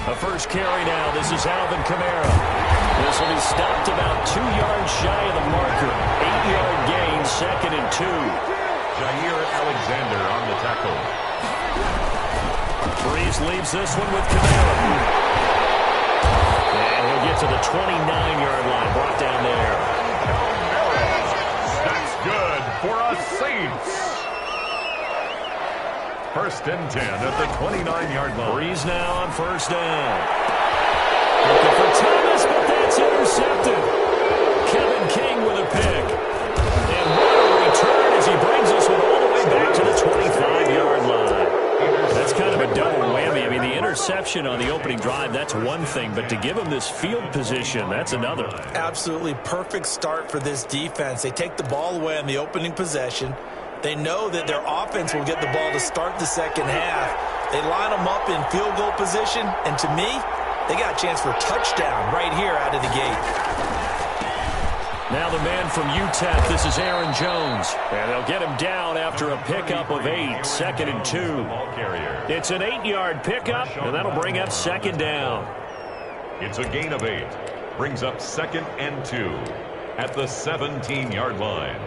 A first carry now. This is Alvin Kamara. This will be stopped about 2 yards shy of the marker. 8-yard gain, 2nd and 2. Jair Alexander on the tackle. Breeze leaves this one with Kamara. And he'll get to the 29-yard line. Brought down there. That's good for a Saints. 1st and 10 at the 29-yard line. Breeze now on 1st down. Looking for Thomas, but that's intercepted. Kevin King with a pick. And what a return as he brings us all the way back to the 25-yard line. That's kind of a double whammy. I mean, the interception on the opening drive, that's one thing. But to give him this field position, that's another. Absolutely perfect start for this defense. They take the ball away on the opening possession. They know that their offense will get the ball to start the second half. They line them up in field goal position, and to me, they got a chance for a touchdown right here out of the gate. Now the man from UTEP, this is Aaron Jones. And they'll get him down after a pickup of 8, 2nd and 2. It's an 8-yard pickup, and that'll bring up 2nd down. It's a gain of 8. Brings up 2nd and 2 at the 17-yard line.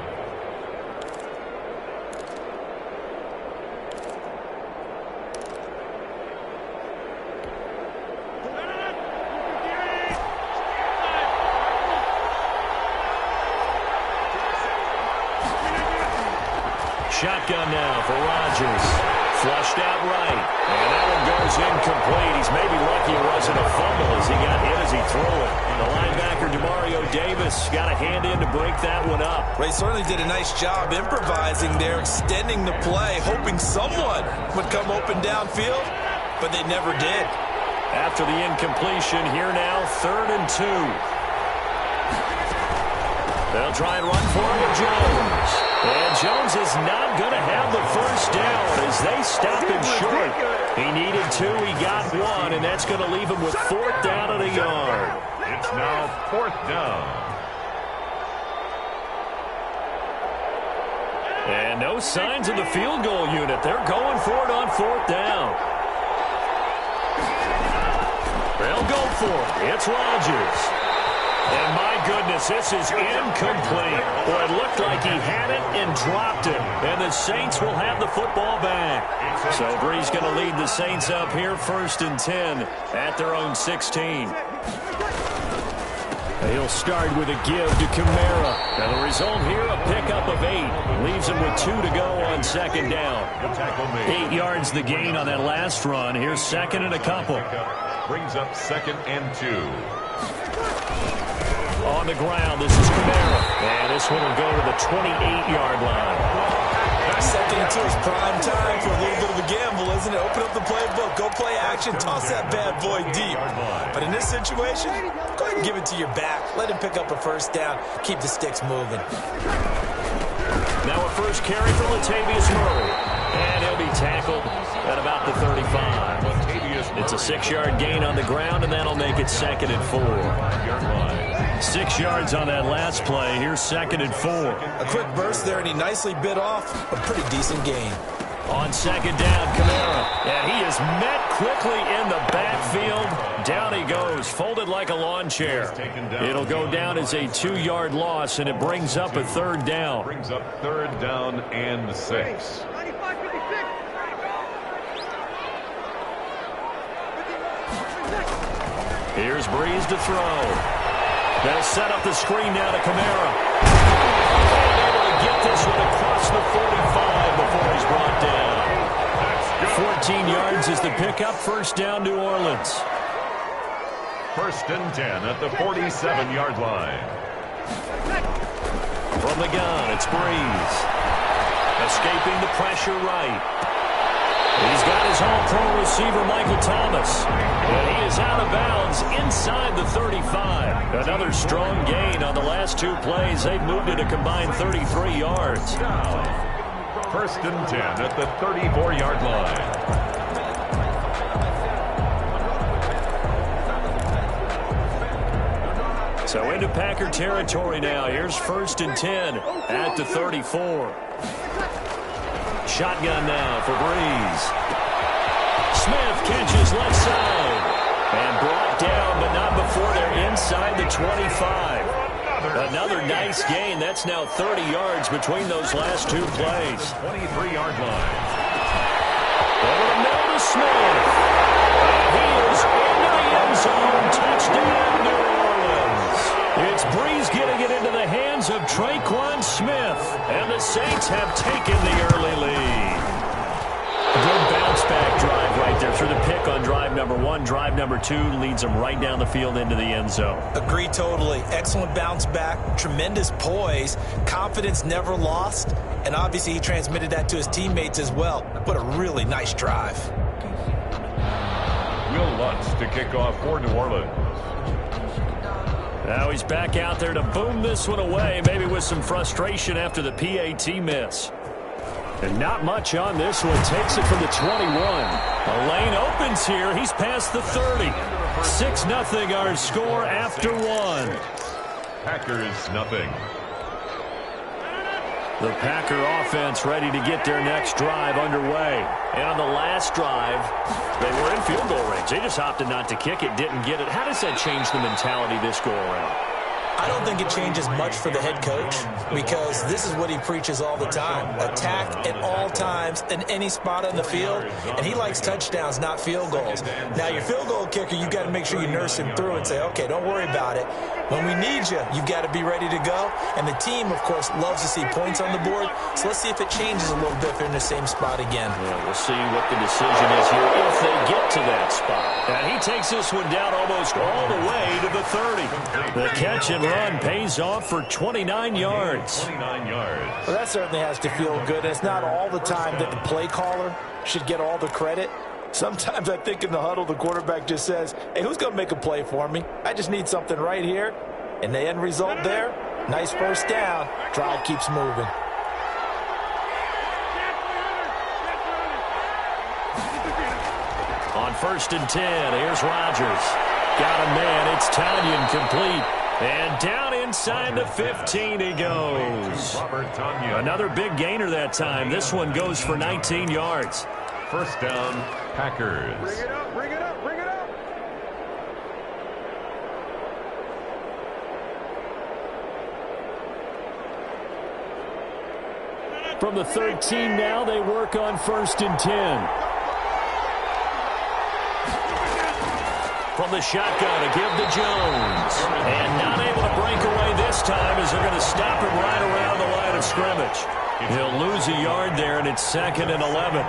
Shotgun now for Rodgers. Flushed out right. And that one goes incomplete. He's maybe lucky it wasn't a fumble as he got hit as he threw it. The linebacker, Demario Davis, got a hand in to break that one up. Ray certainly did a nice job improvising there, extending the play, hoping someone would come open downfield, but they never did. After the incompletion, here now, 3rd and 2. They'll try and run for it with Jones. And Jones is not going to have the first down as they stop him short. He needed 2, he got 1, and that's going to leave him with 4th down and a yard. It's now 4th down. And no signs of the field goal unit. They're going for it on 4th down. They'll go for it. It's Rodgers. And my goodness, this is incomplete. Boy, it looked like he had it and dropped it. And the Saints will have the football back. So Breeze going to lead the Saints up here, 1st and 10 at their own 16. He'll start with a give to Kamara. And the result here, a pickup of 8. Leaves him with 2 to go on 2nd down. 8 yards the gain on that last run. Here's 2nd and a couple. Brings up 2nd and 2. On the ground, this is Kamara. And this one will go to the 28-yard line. 2nd and 2 is prime time for a little bit of a gamble, isn't it? Open up the playbook, go play action, toss that bad boy deep. But in this situation, go ahead and give it to your back. Let him pick up a 1st down. Keep the sticks moving. Now a first carry for Latavius Murray. And he'll be tackled at about the 35. It's a 6-yard gain on the ground, and that'll make it 2nd and 4. 6 yards on that last play. Here's 2nd and 4. A quick burst there, and he nicely bit off a pretty decent gain. On 2nd down, Kamara. And he is met quickly in the backfield. Down he goes, folded like a lawn chair. It'll go down as a 2-yard loss, and it brings up a 3rd down. Brings up 3rd down and 6. Here's Breeze to throw. They'll set up the screen now to Kamara. Able to get this one across the 45 before he's brought down. 14 yards is the pickup. 1st down, New Orleans. 1st and 10 at the 47-yard line. From the gun, it's Breeze. Escaping the pressure right. He's got his all-pro receiver, Michael Thomas. And he is out of bounds inside the 35. Another strong gain on the last 2 plays. They've moved it a combined 33 yards. 1st and 10 at the 34-yard line. So into Packer territory now. Here's 1st and 10 at the 34. Shotgun now for Breeze. Smith catches left side. And brought down, but not before they're inside the 25. Another nice gain. That's now 30 yards between those last two plays. 23-yard line. Over the middle to Smith. He is into the end zone. Touchdown, New Orleans. It's Breeze getting it into the hands of Tre'Quan Smith. And the Saints have taken the early lead. Good bounce-back drive right there through the pick on drive number 1. Drive number 2 leads them right down the field into the end zone. Agree totally. Excellent bounce back, tremendous poise, confidence never lost, and obviously he transmitted that to his teammates as well. What a really nice drive. Will Lutz to kick off for New Orleans. Now he's back out there to boom this one away, maybe with some frustration after the PAT miss. And not much on this one. Takes it from the 21. A lane opens here. He's past the 30. 6-0 our score after one. Packers nothing. The Packer offense ready to get their next drive underway. And on the last drive, they were in field goal range. They just opted not to kick it, didn't get it. How does that change the mentality this go around? I don't think it changes much for the head coach because this is what he preaches all the time. Attack at all times in any spot on the field, and he likes touchdowns, not field goals. Now, your field goal kicker, you've got to make sure you nurse him through and say, okay, don't worry about it. When we need you, you've got to be ready to go. And the team, of course, loves to see points on the board. So let's see if it changes a little bit if they're in the same spot again. Yeah, we'll see what the decision is here if they get to that spot. And he takes this one down almost all the way to the 30. The catch and run pays off for 29 yards. 29 yards. Well, that certainly has to feel good. It's not all the time that the play caller should get all the credit. Sometimes I think in the huddle, the quarterback just says, hey, who's going to make a play for me? I just need something right here. And the end result there, nice first down. Drive keeps moving. On 1st and 10, here's Rodgers. Got a man. It's Tonyan complete. And down inside the 15 he goes. Robert Tonyan. Another big gainer that time. This one goes for 19 yards. First down, Packers. Bring it up, bring it up, bring it up. From the 13 now, they work on 1st and 10. From the shotgun to give to Jones. And not able to break away this time as they're going to stop him right around the line of scrimmage. He'll lose a yard there, and it's 2nd and 11.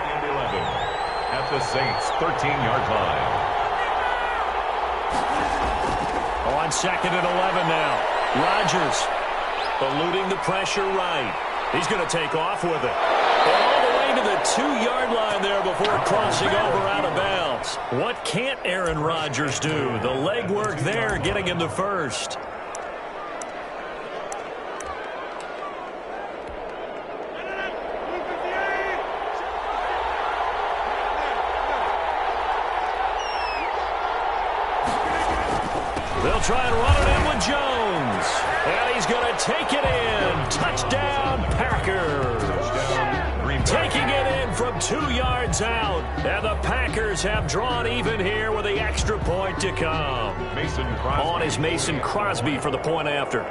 At the Saints' 13-yard line. On 2nd and 11 now. Rodgers eluding the pressure right. He's going to take off with it. All the way to the 2-yard line there before crossing over out of bounds. What can't Aaron Rodgers do? The legwork there getting him to first. They'll try and run it in with Jones. And he's going to take it in. Touchdown, Packers. Taking it in from 2 yards out. And the Packers have drawn even here with the extra point to come. Mason Crosby. On is Mason Crosby for the point after.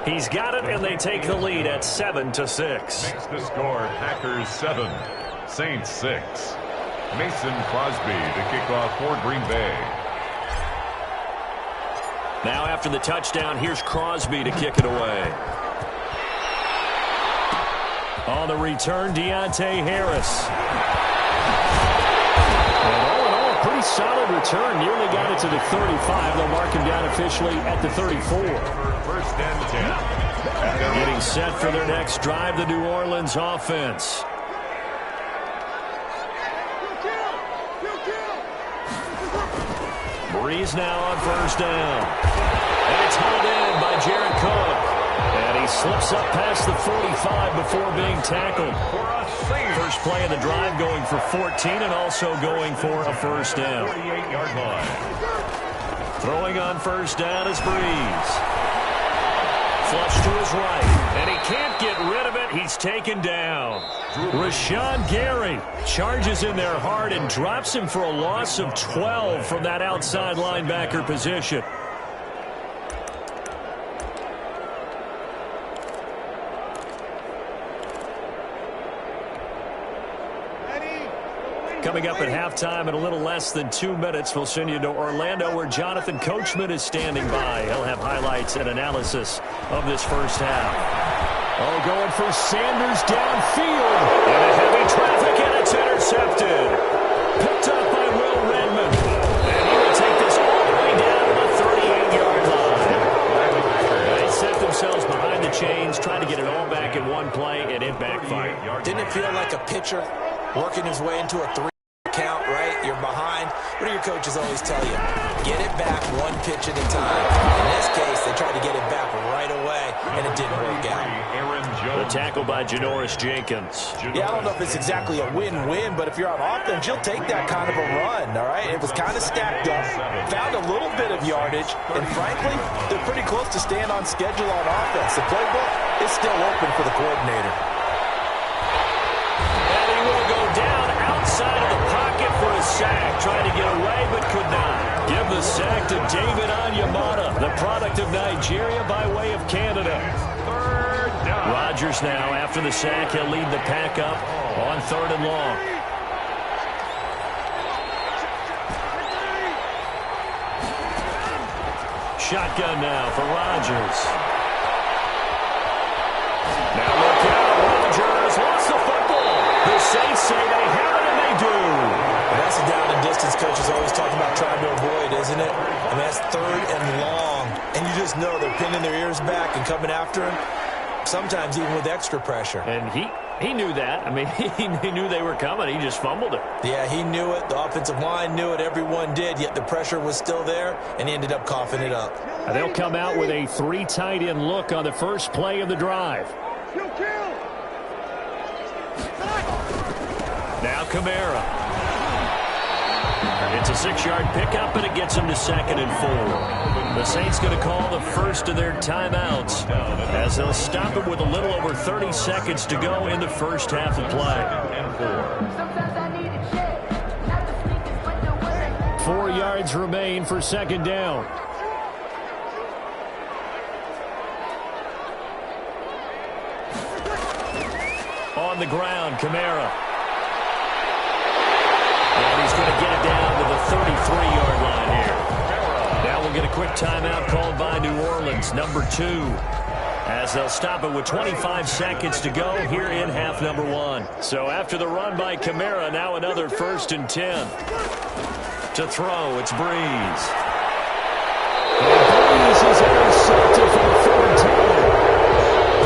He's got it, and they take the lead at 7-6. Makes the score Packers 7, Saints 6. Mason Crosby to kick off for Green Bay. Now after the touchdown, here's Crosby to kick it away. On the return, Deontay Harris. And all in all, a pretty solid return. Nearly got it to the 35. They'll mark him down officially at the 34. First and 10. Getting set for their next drive, the New Orleans offense. Breeze now on 1st down. And it's hauled in by Jared Cook. And he slips up past the 45 before being tackled. First play of the drive going for 14 and also going for a first down. 48-yard line. Throwing on 1st down is Breeze. flush to his right, and he can't get rid of it. He's taken down. Rashawn Gary charges in there hard and drops him for a loss of 12 from that outside linebacker position. Coming up at halftime in a little less than 2 minutes, we'll send you to Orlando where Jonathan Coachman is standing by. He'll have highlights and analysis of this first half. Oh, going for Sanders downfield. And a heavy traffic, and it's intercepted. Picked up by Will Redmond. And he will take this all the way down to the 38-yard line. They set themselves behind the chains, trying to get it all back in one play, and it backfired. Didn't it feel like a pitcher working his way into a 3 count, right? You're behind. What do your coaches always tell you? Get it back one pitch at a time. In this case, they tried to get it back right away, and it didn't work out. The tackle by Janoris Jenkins. Yeah, I don't know if it's exactly a win-win, but if you're on offense, you'll take that kind of a run, all right? It was kind of stacked up, found a little bit of yardage, and frankly, they're pretty close to staying on schedule on offense. The playbook is still open for the coordinator. And he will go down outside of the pocket for a sack. Trying to get away, but could not. Give the sack to David Onyemata, the product of Nigeria by way of Canada. Third down. Rodgers now, after the sack, he'll lead the pack up on 3rd and long. Shotgun now for Rodgers. Now look out, Rodgers lost the football. The Saints say they have it, and they do. That's a down and distance coaches always talking about trying to avoid, isn't it? I mean, that's 3rd and long, and you just know they're pinning their ears back and coming after him, sometimes even with extra pressure. And he knew that. I mean, he knew they were coming. He just fumbled it. Yeah, he knew it. The offensive line knew it. Everyone did, yet the pressure was still there, and he ended up coughing it up. They'll come out with a 3 tight end look on the first play of the drive. Now Kamara. It's a 6-yard pickup, and it gets him to 2nd and 4. The Saints going to call the first of their timeouts as they'll stop him with a little over 30 seconds to go in the first half of play. 4 yards remain for 2nd down. On the ground, Kamara. And he's going to get it down to the 33-yard line here. Now we'll get a quick timeout called by New Orleans, number 2, as they'll stop it with 25 seconds to go here in half number 1. So after the run by Kamara, now another 1st and 10. To throw, it's Breeze. And Breeze is intercepted for the 3rd time.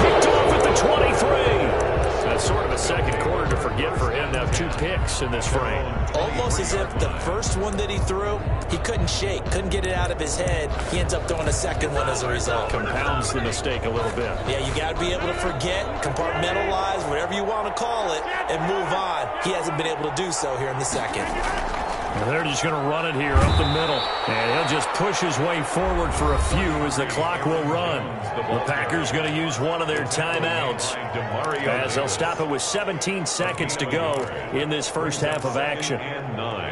Picked off at the 23. That's sort of a second quarter to forget for him. Now 2 picks in this frame. Almost as if the first one that he threw, he couldn't shake, couldn't get it out of his head. He ends up throwing a second one as a result. Compounds the mistake a little bit. Yeah, you got to be able to forget, compartmentalize, whatever you want to call it, and move on. He hasn't been able to do so here in the second. And they're just going to run it here up the middle. And he'll just push his way forward for a few as the clock will run. The Packers going to use one of their timeouts as they'll stop it with 17 seconds to go in this first half of action. And 9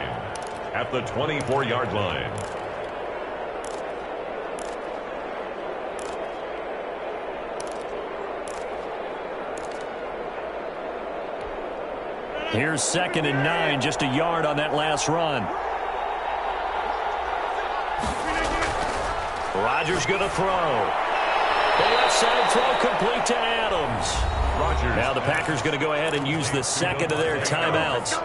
at the 24-yard line. Here's 2nd and 9, just a yard on that last run. Rodgers going to throw. The left side throw complete to Adams. Now the Packers going to go ahead and use the second of their timeouts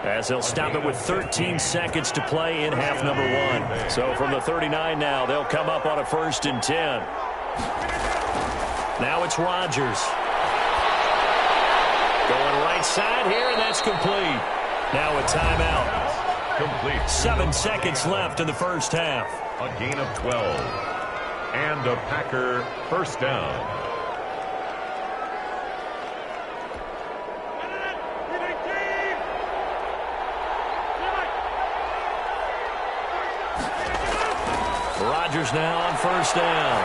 as they'll stop it with 13 seconds to play in half number 1. So from the 39 now, they'll come up on a 1st and 10. Now it's Rodgers. Going right side here, and that's complete. Now a timeout. Complete. 7 seconds left in the first half. A gain of 12. And a Packer first down. Rodgers now on first down.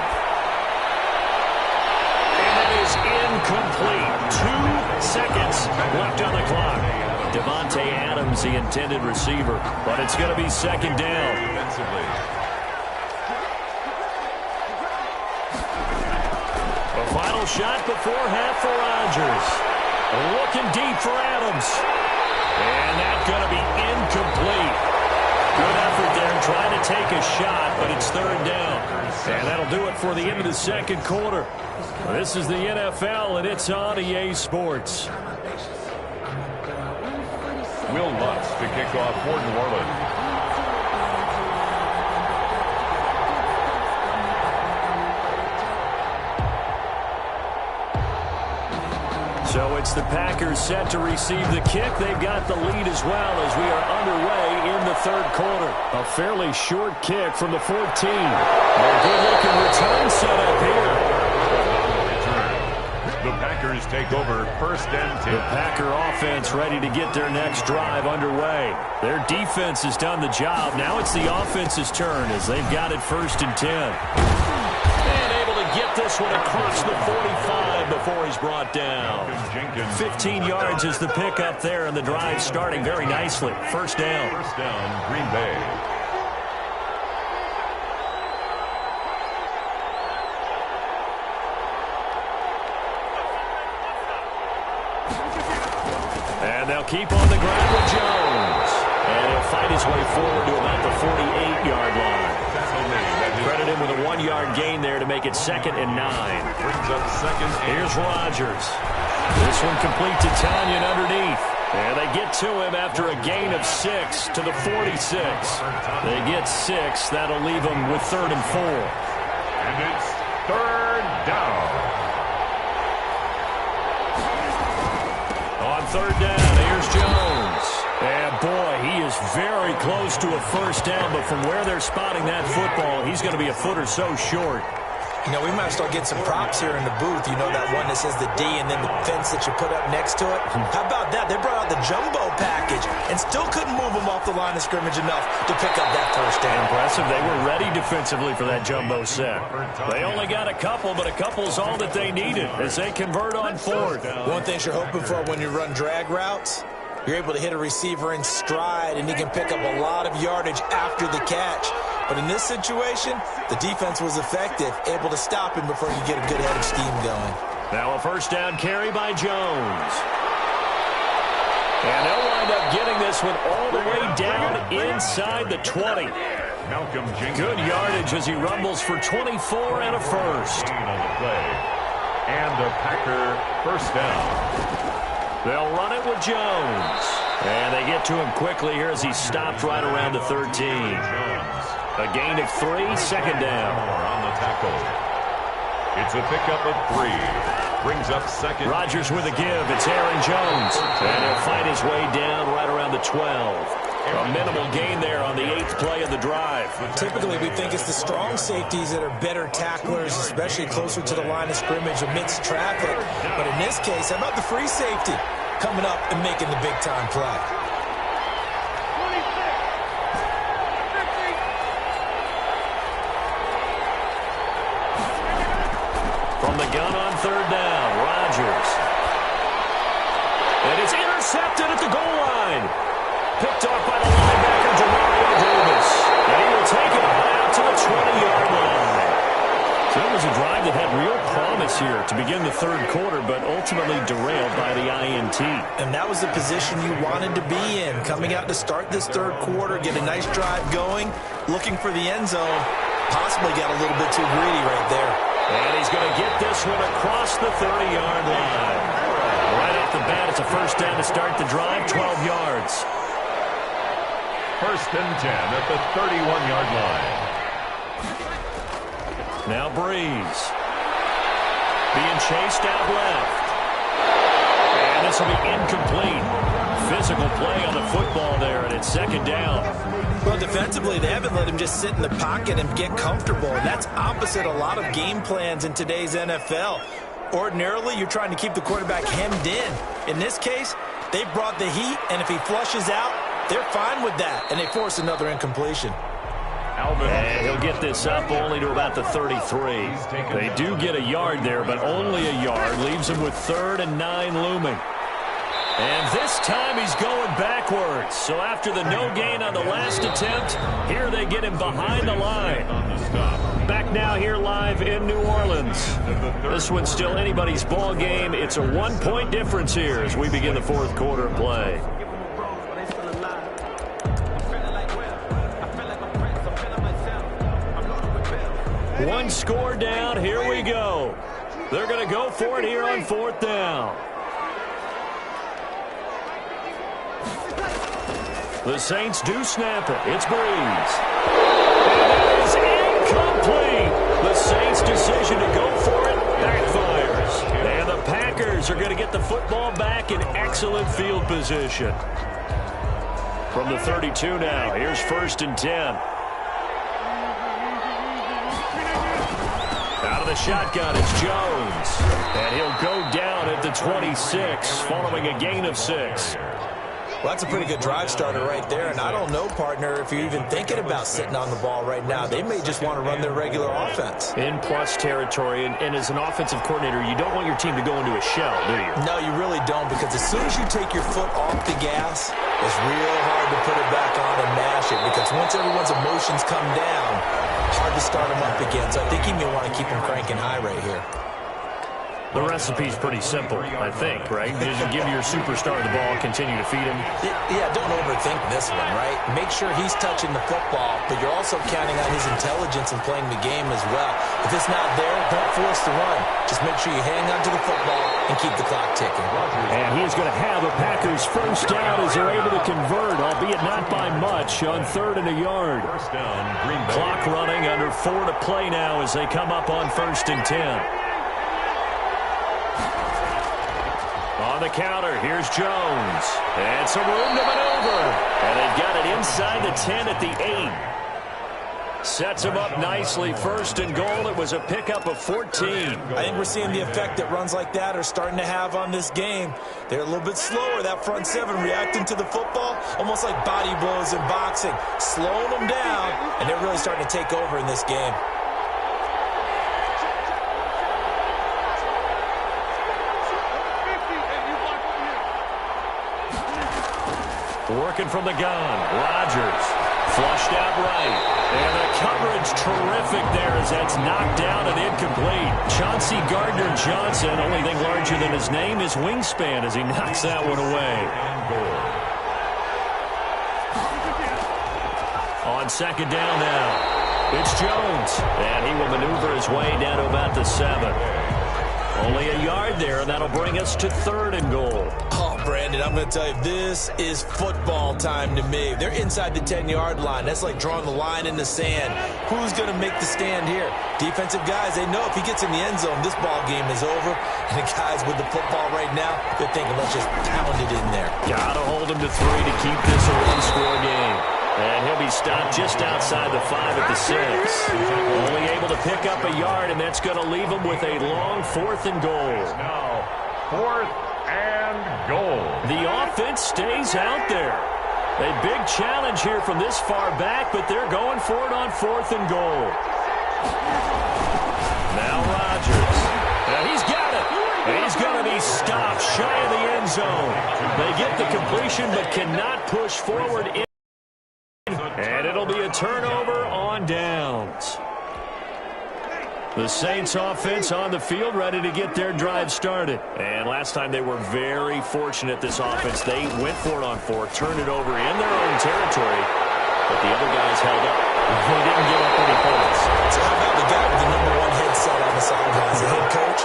is incomplete. 2 seconds left on the clock. Devontae Adams, the intended receiver, but it's going to be second down. Defensively. A final shot before half for Rodgers. Looking deep for Adams. And that's going to be incomplete. Good effort there trying to take a shot, but it's third down. And that'll do it for the end of the second quarter. This is the NFL, and it's on EA Sports. Will Lutz to kick off for New Orleans. So it's the Packers set to receive the kick. They've got the lead as well as we are underway in the third quarter. A fairly short kick from the 14. A good-looking return set up here. The Packers take over first and 10. The Packer offense ready to get their next drive underway. Their defense has done the job. Now it's the offense's turn as they've got it first and 10. And able to get this one across the 45 before he's brought down. 15 yards is the pickup there, and the drive starting very nicely. First down. First down, Green Bay. And they'll keep on the ground with Jones. And he'll fight his way forward to about the 48-yard line. Credit him with a 1-yard gain there to make it 2nd and 9. Brings up second. Here's Rodgers. This one complete to Tanyan underneath. And they get to him after a gain of 6 to the 46. They get 6. That'll leave them with 3rd and 4. And it's third down. On third down, here's Jones. And boy, he is very close to a first down, but from where they're spotting that football, he's going to be a foot or so short. You know, we might start getting some props here in the booth. You know, that one that says the D and then the fence that you put up next to it. How about that? They brought out the jumbo package and still couldn't move them off the line of scrimmage enough to pick up that first down. Impressive. They were ready defensively for that jumbo set. They only got a couple, but a couple's all that they needed as they convert on fourth. One thing you're hoping for when you run drag routes, you're able to hit a receiver in stride, and he can pick up a lot of yardage after the catch. But in this situation, the defense was effective, able to stop him before you get a good head of steam going. Now a first down carry by Jones. And they'll wind up getting this one all the way down inside the 20. Malcolm Jenkins. Good yardage as he rumbles for 24 and a first. On the play. And a Packer first down. They'll run it with Jones. And they get to him quickly here as he stopped right around the 13. Jones. A gain of 3, second down. On the tackle. It's a pickup of 3. Brings up second. Rodgers with a give. It's Aaron Jones. And he'll fight his way down right around the 12. A minimal gain there on the 8th play of the drive. Typically, we think it's the strong safeties that are better tacklers, especially closer to the line of scrimmage amidst traffic. But in this case, how about the free safety coming up and making the big-time play? From the gun on third down, Rodgers. And it's intercepted at the goal line. Picked off by the linebacker, Demario Davis. And he will take it all out to the 20-yard line. So it was a drive that had real promise here to begin the third quarter, but ultimately derailed by the INT. And that was the position you wanted to be in, coming out to start this third quarter, get a nice drive going, looking for the end zone. Possibly got a little bit too greedy right there. And he's going to get this one across the 30-yard line. Right off the bat, it's a first down to start the drive, 12 yards. First and 10 at the 31-yard line. Now Breeze. Being chased out left. And this will be incomplete. Physical play on the football there, and it's second down. Well, defensively, they haven't let him just sit in the pocket and get comfortable. And that's opposite a lot of game plans in today's NFL. Ordinarily, you're trying to keep the quarterback hemmed in. In this case, they brought the heat, and if he flushes out, they're fine with that, and they force another incompletion. And he'll get this up only to about the 33. They do get a yard there, but only a yard. Leaves him with 3rd and 9 looming. And this time he's going backwards. So after the no gain on the last attempt, here they get him behind the line. Back now here live in New Orleans. This one's still anybody's ball game. It's a 1-point difference here as we begin the 4th quarter of play. One score down. Here we go. They're going to go for it here on 4th down. The Saints do snap it. It's Breeze. It is incomplete. The Saints' decision to go for it backfires. And the Packers are going to get the football back in excellent field position. From the 32 now, here's 1st and 10. Out of the shotgun, it's Jones. And he'll go down at the 26, following a gain of 6. Well, that's a pretty good drive starter right there, and I don't know, partner, if you're even thinking about sitting on the ball right now. They may just want to run their regular offense. In plus territory, and as an offensive coordinator, you don't want your team to go into a shell, do you? No, you really don't, because as soon as you take your foot off the gas, it's real hard to put it back on and mash it, because once everyone's emotions come down, hard to start them up again. So I think you may want to keep them cranking high right here. The recipe's pretty simple, I think, right? Just give your superstar the ball, continue to feed him. Yeah, don't overthink this one, right? Make sure he's touching the football, but you're also counting on his intelligence and playing the game as well. If it's not there, don't force the run. Just make sure you hang on to the football and keep the clock ticking. And he's going to have a Packers 1st down as they're able to convert, albeit not by much, on 3rd and a yard. Clock running, under 4 to play now as they come up on 1st and 10. On the counter, here's Jones. And some room to maneuver. And they've got it inside the 10 at the 8. Sets him up nicely. 1st and goal. It was a pickup of 14. I think we're seeing the effect that runs like that are starting to have on this game. They're a little bit slower, that front 7, reacting to the football, almost like body blows in boxing. Slowing them down, and they're really starting to take over in this game. Working from the gun. Rodgers flushed out right. And the coverage terrific there as that's knocked down and incomplete. Chauncey Gardner-Johnson, only thing larger than his name is wingspan as he knocks that one away. On 2nd down now, it's Jones. And he will maneuver his way down to about the 7. Only a yard there, and that'll bring us to 3rd and goal. Oh, Brandon, I'm going to tell you, this is football time to me. They're inside the 10-yard line. That's like drawing the line in the sand. Who's going to make the stand here? Defensive guys, they know if he gets in the end zone, this ball game is over. And the guys with the football right now, they're thinking, let's just pound it in there. Got to hold him to 3 to keep this a one-score game. And he'll be stopped just outside the 5 at the 6. Only able to pick up a yard, and that's going to leave him with a long 4th and goal. Now, 4th and goal. The offense stays out there. A big challenge here from this far back, but they're going for it on 4th and goal. Now Rodgers. Now he's got it. He's going to be stopped shy of the end zone. They get the completion, but cannot push forward. And it'll be a turnover on downs. The Saints offense on the field ready to get their drive started. And last time they were very fortunate, this offense. They went for it on 4, turned it over in their own territory, but the other guys held up. They didn't give up any points. So how about the guy with the #1 headset on the sidelines, the head coach?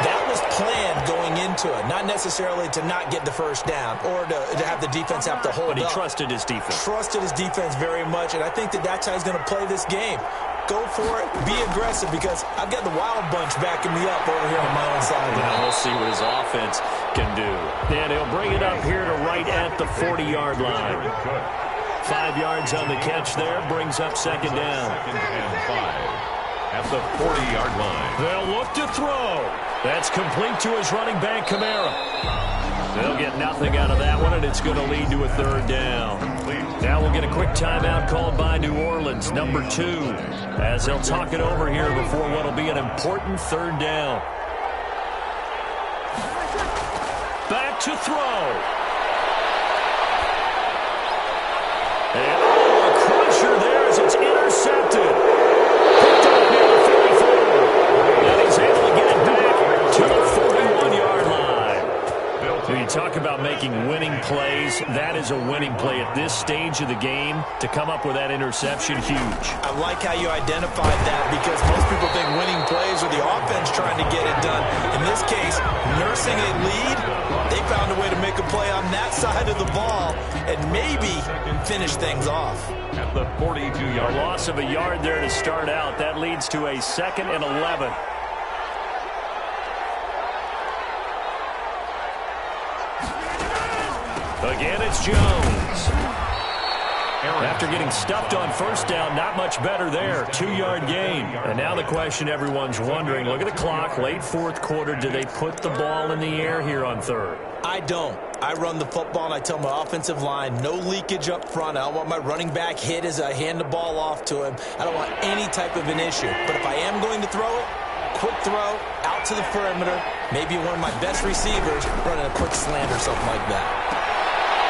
That was planned going into it, not necessarily to not get the 1st down or to have the defense have to hold up. But he trusted his defense. Trusted his defense very much, and I think that's how he's going to play this game. Go for it, be aggressive, because I've got the Wild Bunch backing me up over here on my own side. Now we'll see what his offense can do. And he'll bring it up here to right at the 40-yard line. 5 yards on the catch there, brings up 2nd down. 2nd and 5 at the 40-yard line. They'll look to throw. That's complete to his running back, Kamara. They'll get nothing out of that one, and it's going to lead to a third down. Now we'll get a quick timeout called by New Orleans, number 2, as they'll talk it over here before what will be an important third down. Back to throw. And a crusher there as it's intercepted. Picked up near the 44. And he's able to get it back to the 41-yard line. When you talk about making winning plays, that is a winning play at this stage of the game. To come up with that interception, huge. I like how you identified that because most people think winning plays are the offense trying to get it done. In this case, nursing a lead, they found a way to make a play on that side of the ball and maybe finish things off. At the 42-yard line. Loss of a yard there to start out. That leads to a 2nd and 11. Again, it's Jones. After getting stuffed on first down, not much better there. 2-yard gain. And now the question everyone's wondering, look at the clock, late 4th quarter. Do they put the ball in the air here on 3rd? I don't. I run the football and I tell my offensive line, no leakage up front. I don't want my running back hit as I hand the ball off to him. I don't want any type of an issue. But if I am going to throw it, quick throw, out to the perimeter, maybe one of my best receivers running a quick slant or something like that.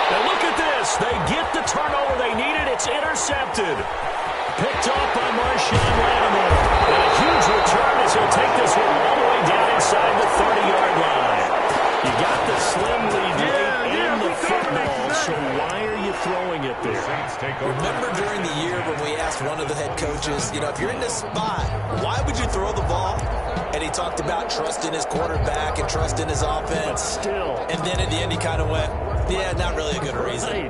Now look at this. They get the turnover they needed. It's intercepted. Picked off by Marshawn Lattimore. And a huge return as he'll take this one all the way down inside the 30-yard line. You got the slim lead late in the football, so why are you throwing it there? Remember during the year when we asked one of the head coaches, if you're in this spot, why would you throw the ball? And he talked about trusting his quarterback and trusting his offense. But still. And then at the end he kind of went, yeah, not really a good reason.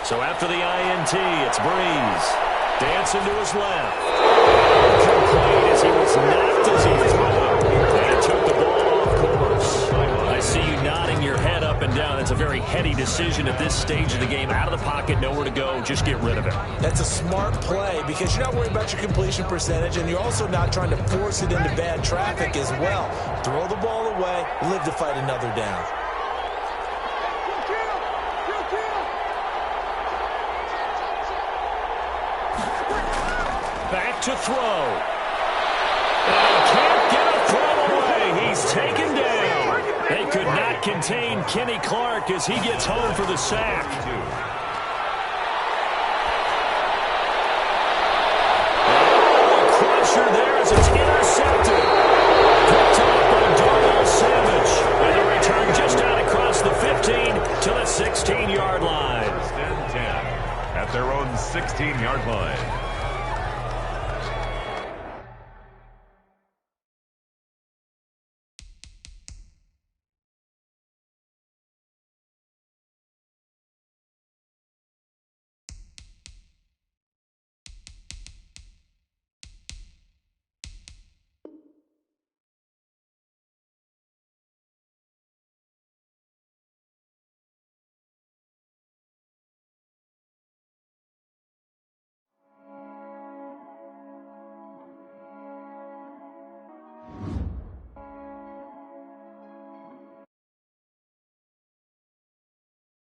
So after the INT, it's Breeze. Dancing to his left. Complete as he was knocked as he threw it. And took the ball off course. I see you nodding your head up and down. It's a very heady decision at this stage of the game. Out of the pocket, nowhere to go. Just get rid of it. That's a smart play because you're not worried about your completion percentage and you're also not trying to force it into bad traffic as well. Throw the ball away, live to fight another down. Back to throw. And can't get a throw away. He's taken down. They could not contain Kenny Clark as he gets home for the sack. A crusher there as it's intercepted. Picked up by Darnell Savage. And the return just out across the 15 to the 16-yard line. First and 10 at their own 16-yard line.